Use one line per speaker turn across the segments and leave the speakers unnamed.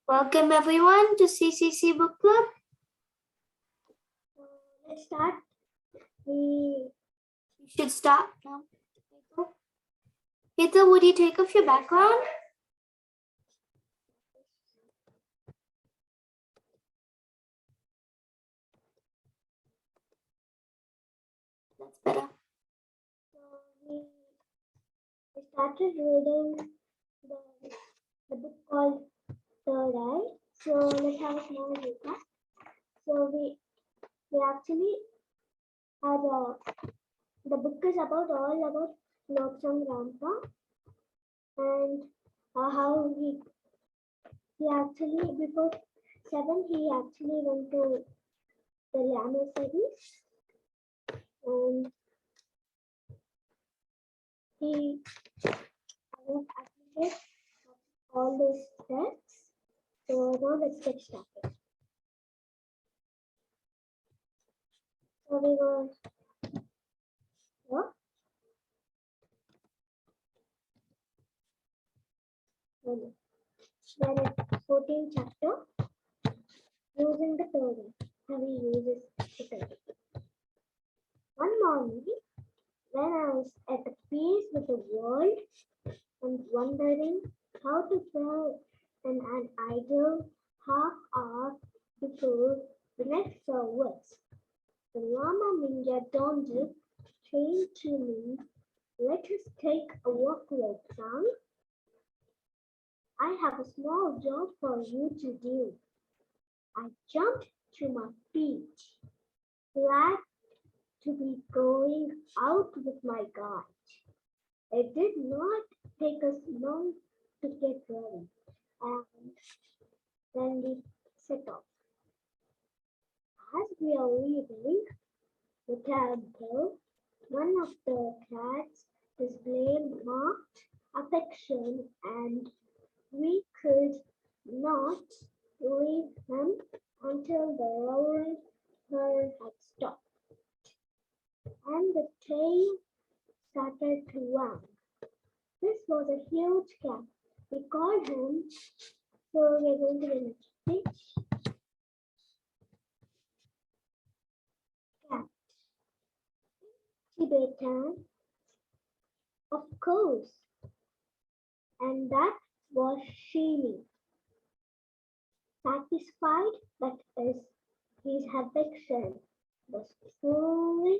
Welcome everyone to CCC Book Club. Let's start. We should start now. Peter, would you take off your background? That's better. So we started reading the book called Third Eye. So let's have a small recap. So we actually had the book is all about Lobsang Rampa and how he actually before 7 he actually went to the Llama cities and he applied all those steps. So now let's get started. So we were then at 14th chapter, using the third eye. How he uses the third eye. One morning, when I was at peace with the world and wondering how to fill an idle half hour before the next service, the Lama Ninja Donji came to me. Let us take a walk, Lobsang. I have a small job for you to do. I jumped to my feet, glad to be going out with my guide. It did not take us long to get ready, and then we set off. As we are leaving the temple, one of the cats displayed marked affection, and we could not leave him until the roaring herd had stopped, and the tail started to wag. This was a huge cat. We called him, so we're going to the next page. Cat. Tibetan, of course, and that was Shimi. Satisfied that his affection was fully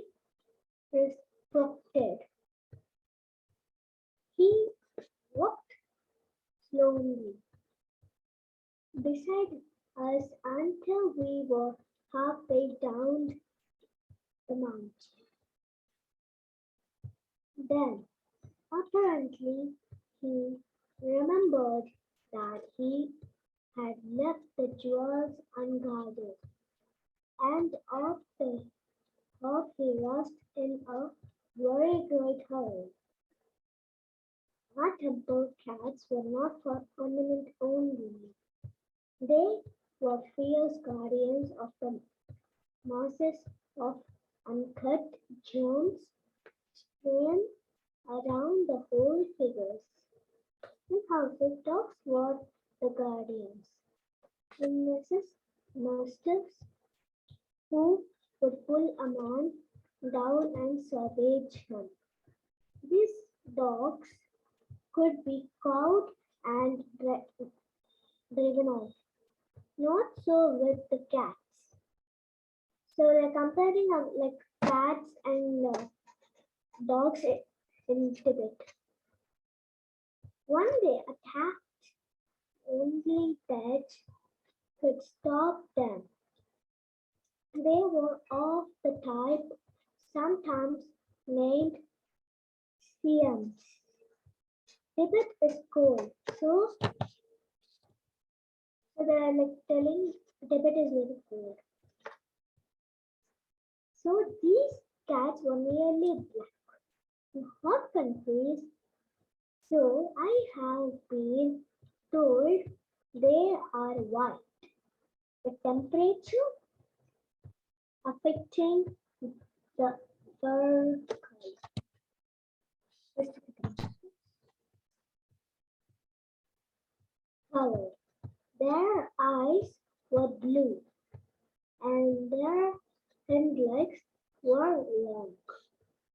respected, he walked slowly beside us until we were halfway down the mountain. Then, apparently, he remembered that he had left the jewels unguarded, and off he rushed in a very great hurry. Our temple cats were not for ornament only. They were fierce guardians of the masses of uncut gems strewn around the whole figures. In houses, dogs were the guardians. Witnesses, masters, who would pull a man down and savage him. These dogs could be cowed and driven off. Not so with the cats. So they're comparing like cats and dogs in Tibet. One day attacked, only that could stop them. They were of the type sometimes named Siams. Tibet is cold, so they're like telling Tibet is very cold. So these cats were nearly black. In hot countries, so I have been told they are white. The temperature affecting the fur color. Their eyes were blue and their hind legs were long,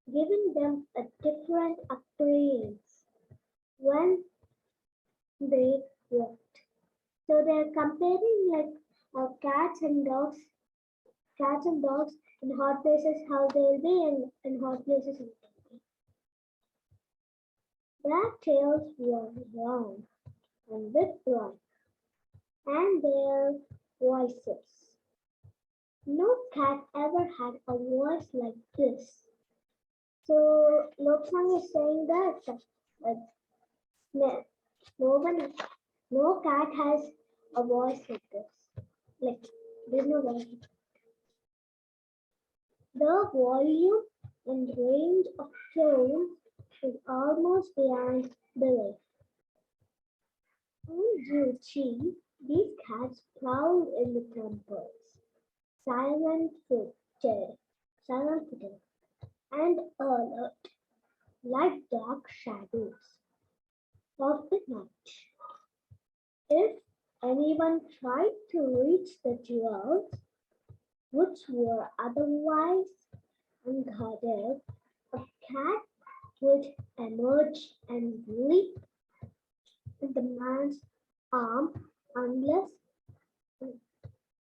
giving them a different appearance when they walked. So they're comparing like cats and dogs in hot places, how they'll be in hot places. Their tails were round and whip-like, and their voices. No cat ever had a voice like this. So Lobsang is saying that no, no one, no cat has a voice like this. Like there's no voice. The volume and range of tone is almost beyond belief. On Juchi, these cats prowled in the temples, silent-footed, silent-footed, and alert, like dark shadows of the night. If anyone tried to reach the jewels, which were otherwise unguarded, a cat would emerge and leap the man's arm unless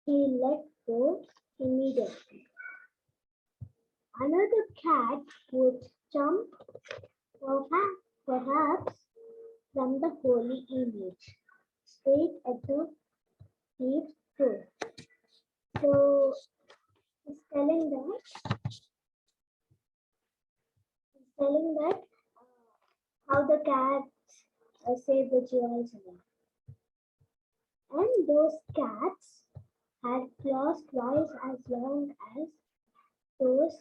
he let go immediately. Another cat would jump, perhaps from the holy image, straight at the thief's throat. So he's telling that how the cats save the jewels away. And those cats had claws twice as long as those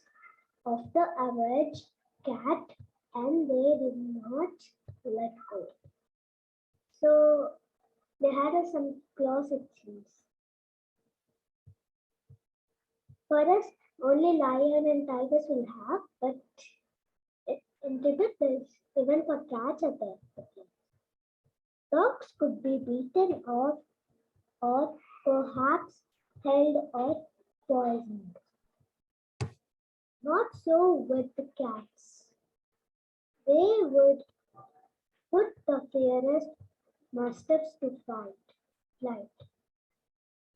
of the average cat, and they did not let go. So they had some claws, it seems. For us, only lion and tigers will have, but in Tibet, there's even for cats are there. Dogs could be beaten or perhaps held or poisoned. Not so with the cats. They would put the fiercest mastiffs to flight.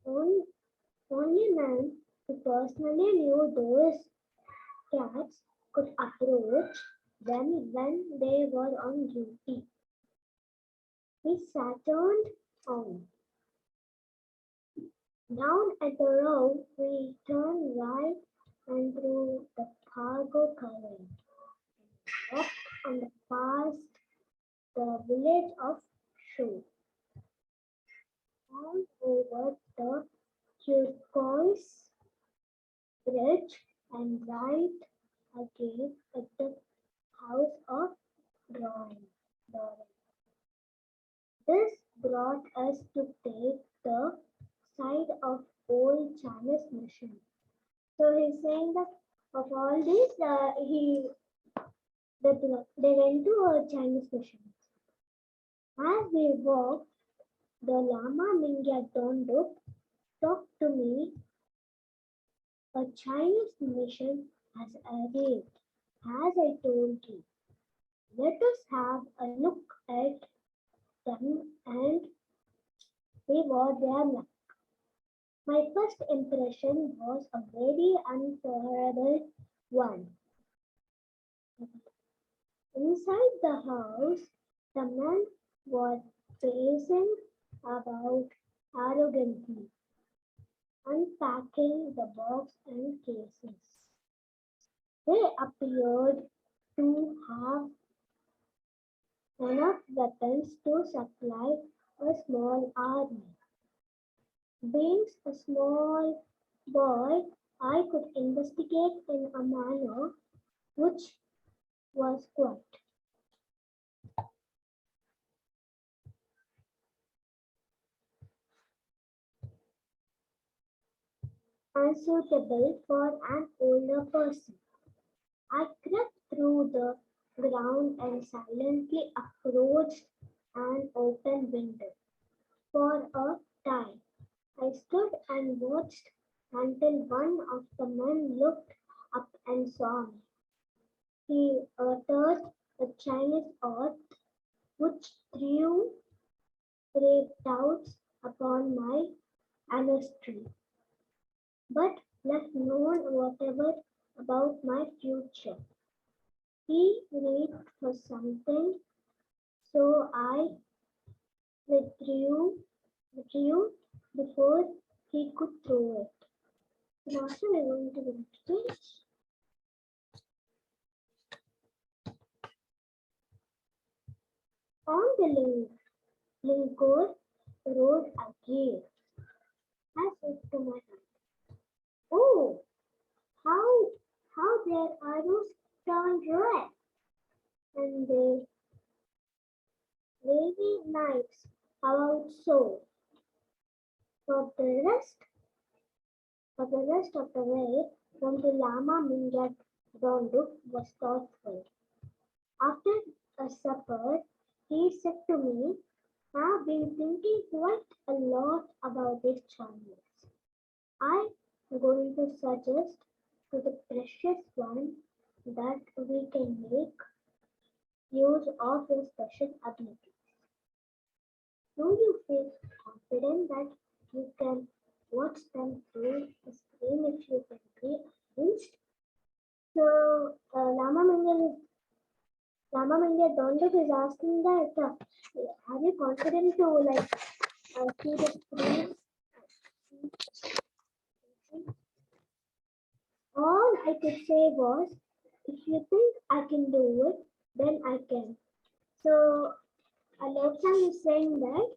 Only man who personally knew those cats could approach them when they were on duty. We Saturned on. Down at the road, we turned right and through the cargo current, walked on the past the village of Shu, down over the turquoise bridge, and right again at the house of drawing. This brought us to take the side of old Chinese mission. So he's saying that of all these, they went to a Chinese mission. As we walked, the Lama Mingya Donduk talked to me. A Chinese mission has arrived, as I told you. Let us have a look at them and see what they are like. My first impression was a very unfavorable one. Inside the house, the man was pacing about arrogantly, unpacking the box and cases. They appeared to have enough weapons to supply a small army. Being a small boy, I could investigate in a manner which was quite unsuitable for an older person. I crept through the ground and silently approached an open window. For a and watched until one of the men looked up and saw me. He uttered a Chinese oath which threw grave doubts upon my ancestry, but left known whatever about my future. He reached for something, so I withdrew before he could throw it. Master, we're going to the stage. On the Lingor road again. I said to my hand, oh, how their arrows turned red, and their wavy knives about so. For the rest of the way from the Lama Mingat Rondu was thoughtful. After a supper, he said to me, I've been thinking quite a lot about this Chinese. I'm going to suggest to the precious one that we can make use of your special abilities. Do you feel confident that you can watch them through the screen if you can be arranged? So, Lama Minga Donduk is asking that are you confident to see the screen? All I could say was, if you think I can do it, then I can. So, Lobsang is saying that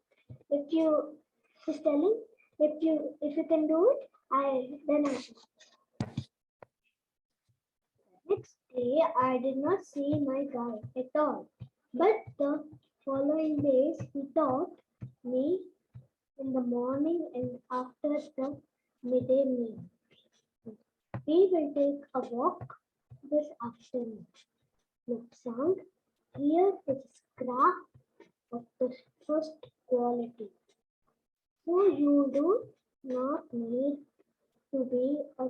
he's telling, if you can do it, then I can. Next day, I did not see my guide at all, but the following days he taught me in the morning and after the midday meal. We will take a walk this afternoon. Look, sound. Here is a scrap of the first quality. So you do not need to be a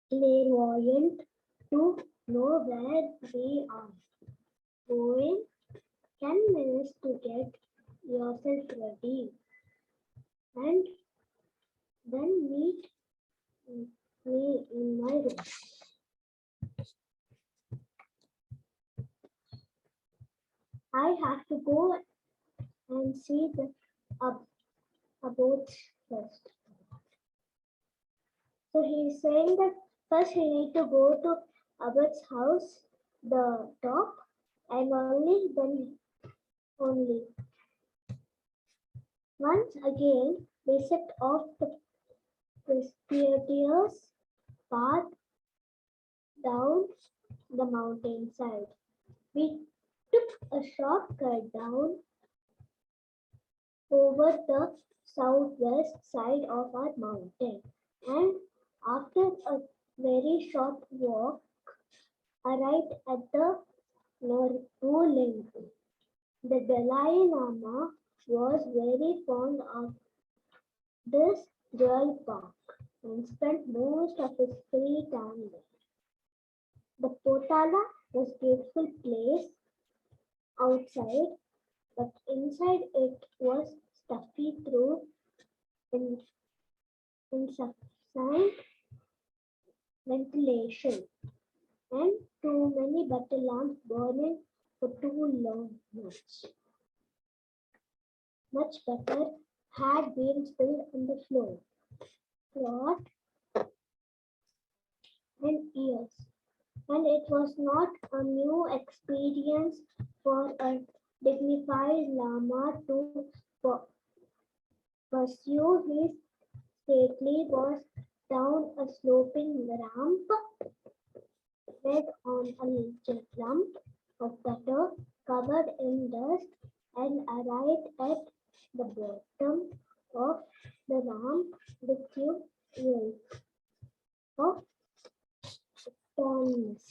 clairvoyant to know where we are going. 10 minutes to get yourself ready and then meet me in my room. I have to go and see the abodes first. So he's saying that first we need to go to Abbott's house, the top, and only. Once again, we set off the precipitous path down the mountainside. We took a shortcut down over the southwest side of our mountain, and after a very short walk, arrived at the North The Dalai Lama was very fond of this jewel park and spent most of his free time there. The Potala was a beautiful place outside, but inside it was stuffy through insufficient ventilation and too many butter lamps burning for too long nights. Much butter had been spilled on the floor, cloth, and ears, and it was not a new experience for a dignified Lama to pursue his stately was down a sloping ramp, led on a little lump of butter covered in dust, and arrived at the bottom of the ramp with few yells of astonishment.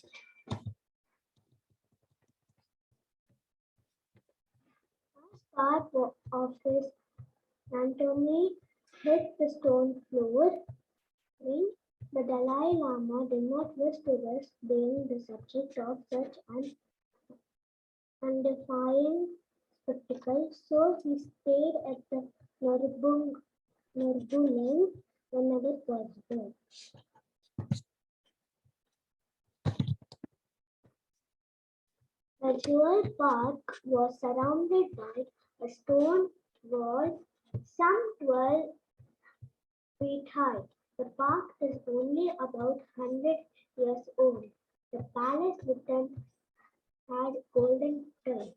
As part of his anatomy, hit the stone floor. The Dalai Lama did not wish to risk being the subject of such an undefined spectacle, so he stayed at the Norbuling whenever possible. The jewel park was surrounded by a stone wall some 12 feet high. The park is only about 100 years old. The palace within had golden turrets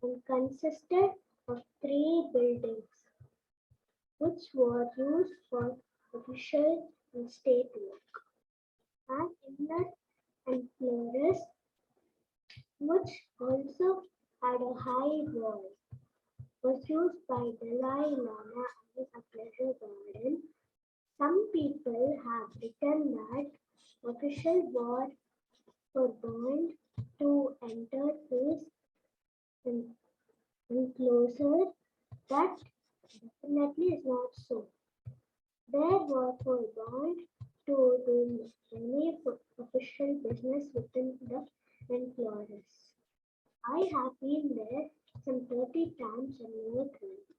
and consisted of three buildings, which were used for official and state work. An inner enclosure, which also had a high wall, was used by Dalai Lama as a pleasure garden. Some people have written that official were forbidden to enter this enclosure. That definitely is not so. They were forbidden to do any official business within the enclosures. I have been there some 30 times and never climbed.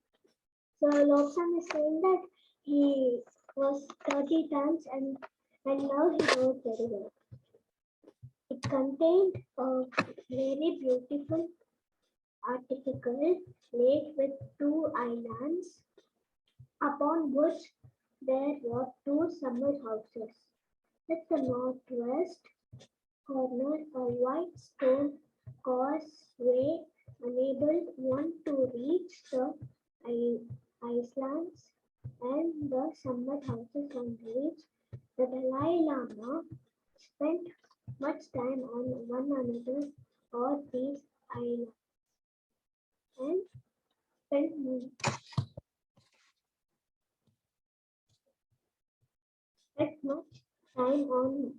So Lobsang is saying that he was 30 times and now he knows very well. It contained a very beautiful artificial lake with two islands upon which there were two summer houses. At the northwest corner, a white stone causeway enabled one to reach the islands and the summer houses on the beach. The Dalai Lama spent much time on one another or these islands and spent much time on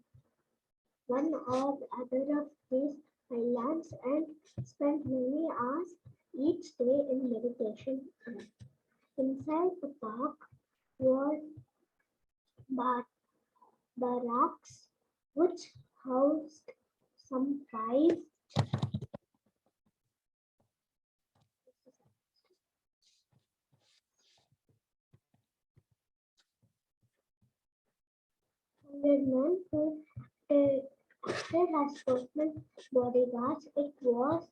one or the other of these islands and spent many hours each day in meditation. Inside the park were barracks which housed some 500 men who acted as personal bodyguards. It was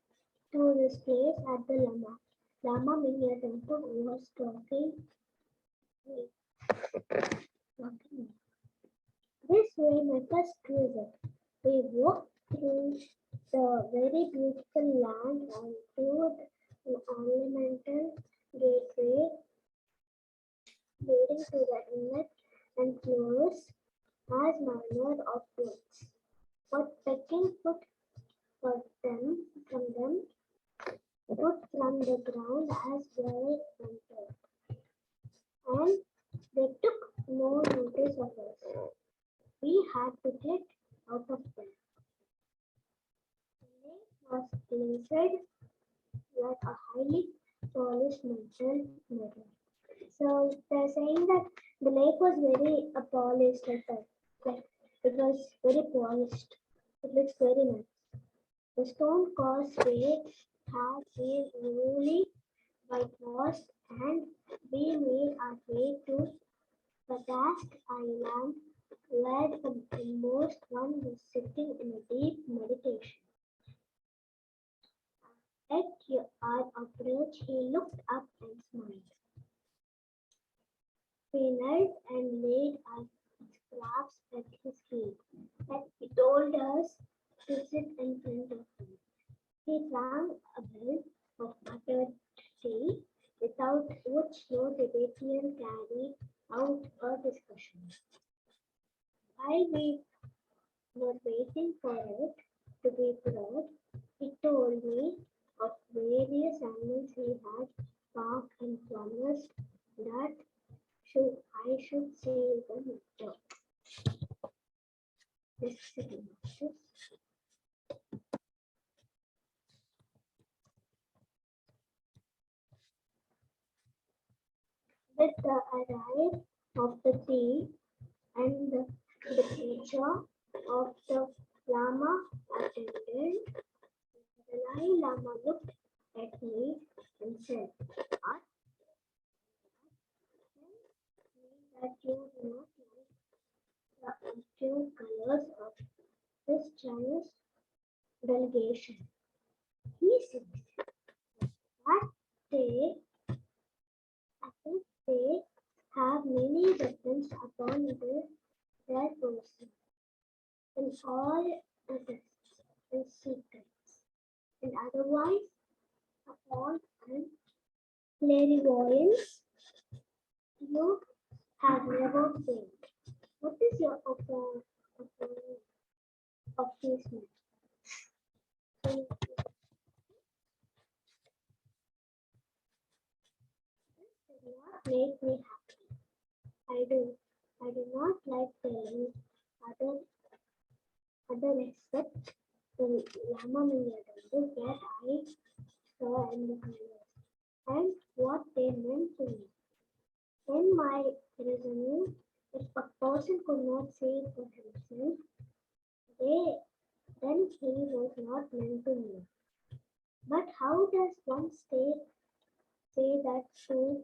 to this place at the Lama Mini temple was talking. This way my first visit. We walked through the very beautiful land and through the ornamental gateway leading to the inlet and close as manner of goods. But pecking foot for them from them, foot from the ground as they entered. And they took no notice of us. We had to get out of there. The lake was glazed like a highly polished metal mirror. So they're saying that the lake was very polished like that. Like it was very polished. It looks very nice. The stone causeway had been newly whitewashed and we made our way to the vast island where the most one was sitting in a deep meditation. At our approach, he looked up and smiled. We knelt and laid our scraps at his feet, and he told us to sit in front of him. He rang a bell of buttered tea, without which no Tibetan carried out a discussion. While we were waiting for it to be brought, he told me of various animals he had caught and promised that I should say them later. Just a second. With the arrival of the tea and the departure of the Lama attendant, the Dalai Lama looked at me and said, "Are you that you do not like the actual colors of this Chinese delegation?" He said that they, I think they have many weapons upon their person, and all others and secrets, and otherwise upon and clairvoyance you have never seen. What is your opinion of this man? So, this did not make me happy. I do. I do not like telling other except the Lama Miyadam that I saw in the colors and what they meant to me. In my reasoning, if a person could not say it for himself, they, then he was not meant to me. But how does one say that to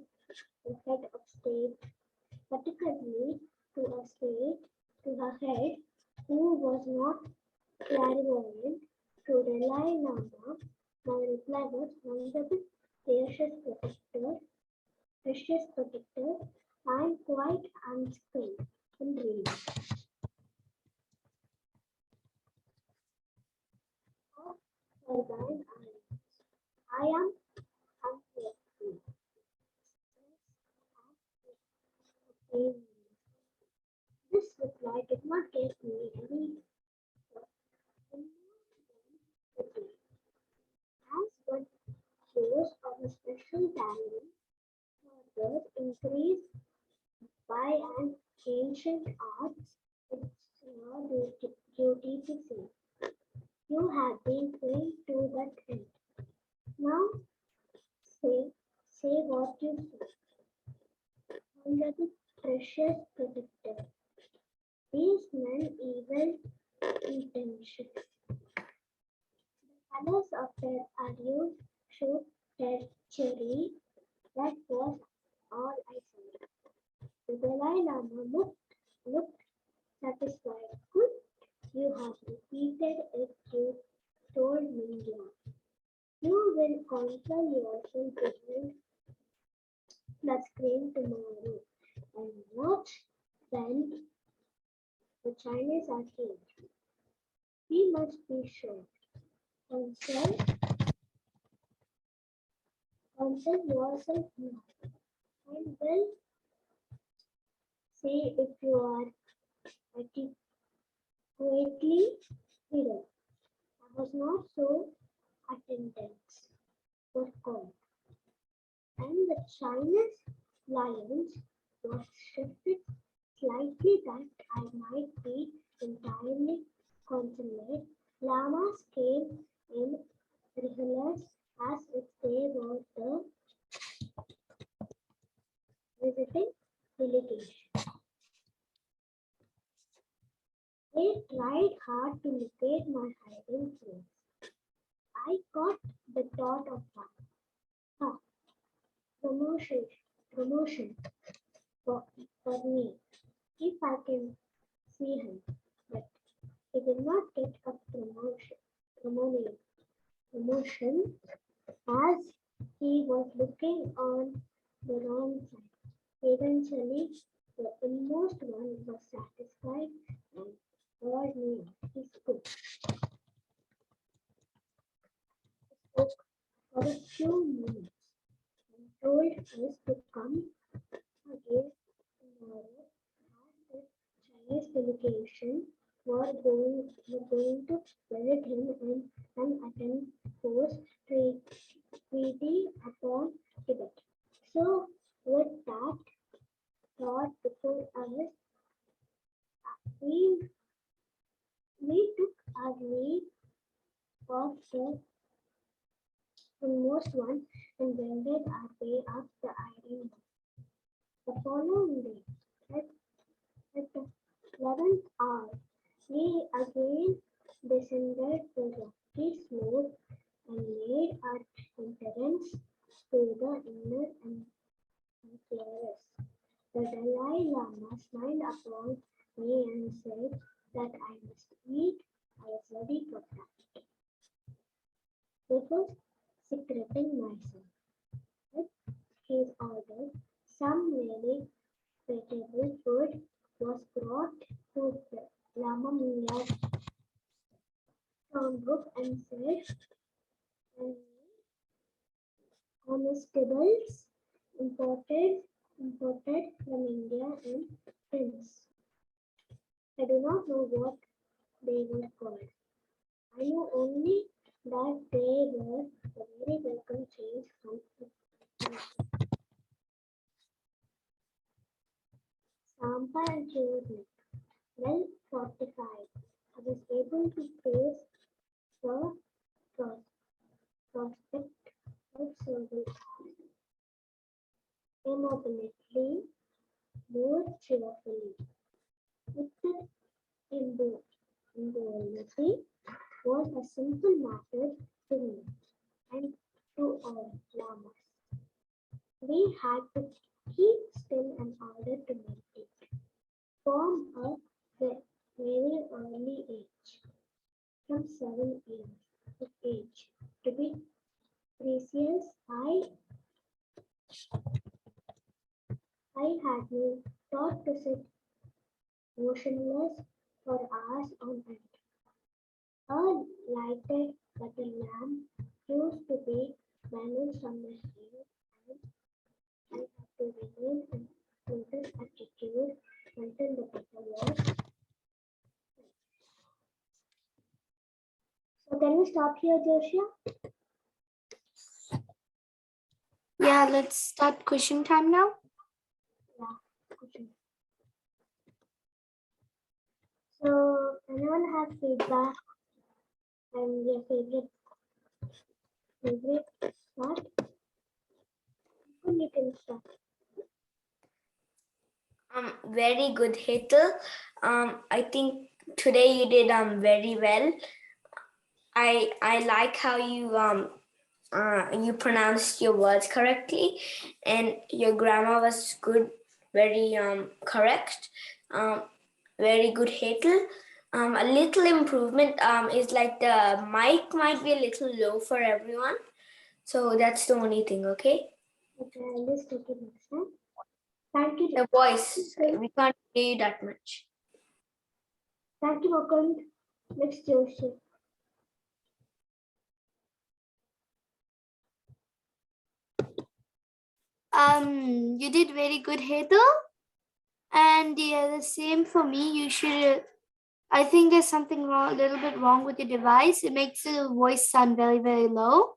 the head of state, particularly to a state, to a head who was not clairvoyant, to Dalai Lama? My reply was, "Honorable precious protector, I am quite unskilled in reading. Of turbine I am unhelpful. This reply did not give me any sympathy. As one shows of a special talent, further increased by an ancient arts, it's your duty to say. You have been trained to that end. Now say what you say. Honorable precious protector. These men evil intentions. The colors of their arrows showed treachery. That was all I saw. The Dalai Lama looked satisfied. Good, you have repeated it you told me you. You will console yourself behind the screen tomorrow and watch then the Chinese are here. We must be sure. Console, console yourself now and will say if you are adequately hidden. I was not so attendance were called, and the Chinese lions was shifted slightly that I might be entirely consolate. Llamas came in rehearsals as if they were the visiting delegation. They tried hard to locate my hiding place. I caught the thought of one. Ah, promotion, promotion for me, if I can see him. But he did not get a promotion, promotion as he was looking on the wrong side. Eventually, the inmost one was satisfied and heard me. He spoke for a few minutes and told us to come again tomorrow as the Chinese delegation were going to visit him and attend force treaty upon Tibet. So with that thought before us, we, we took our leave of the most one and wended our way up the island. the inner and clearest. The Dalai Lama smiled upon me and said that I must eat. I was ready for that. Before secreting myself, with his order, some very vegetable food was brought to the Lama Mulla's strong book and said, "And comestibles imported from India and Prince. I do not know what they were called. I know only that they were a very welcome change from Rampa and Churnik, well fortified. I was able to face the prospect of several immobility more cheerfully. With the immobility was a simple matter to me and to all lamas. We had to keep still in order to meditate. From a very early age, from 7 years of age, to be precious, I had been taught to sit motionless for hours on end. A lighted butter lamp used to be balanced on my head, and I had to remain in lotus attitude until the butter was. So can we stop here, Joshua?
Yeah, let's start question time now.
Yeah. Okay. So anyone have feedback and your favorite part? You can start.
Very good, Hetal. I think today you did very well. I like how you pronounced your words correctly, and your grammar was good, very correct. Very good, Hetal. A little improvement is like the mic might be a little low for everyone, so that's the only thing. Okay.
Okay, I'll just take it next time. Thank you.
The voice, we can't hear you that much.
Thank you, Mukund. Next, Joshi.
You did very good, Heather. And yeah, the same for me. You should. I think there's something wrong, a little bit wrong with your device. It makes the voice sound very, very low.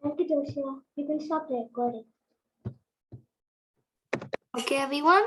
Thank you, Joshua. You can stop recording.
Okay, everyone.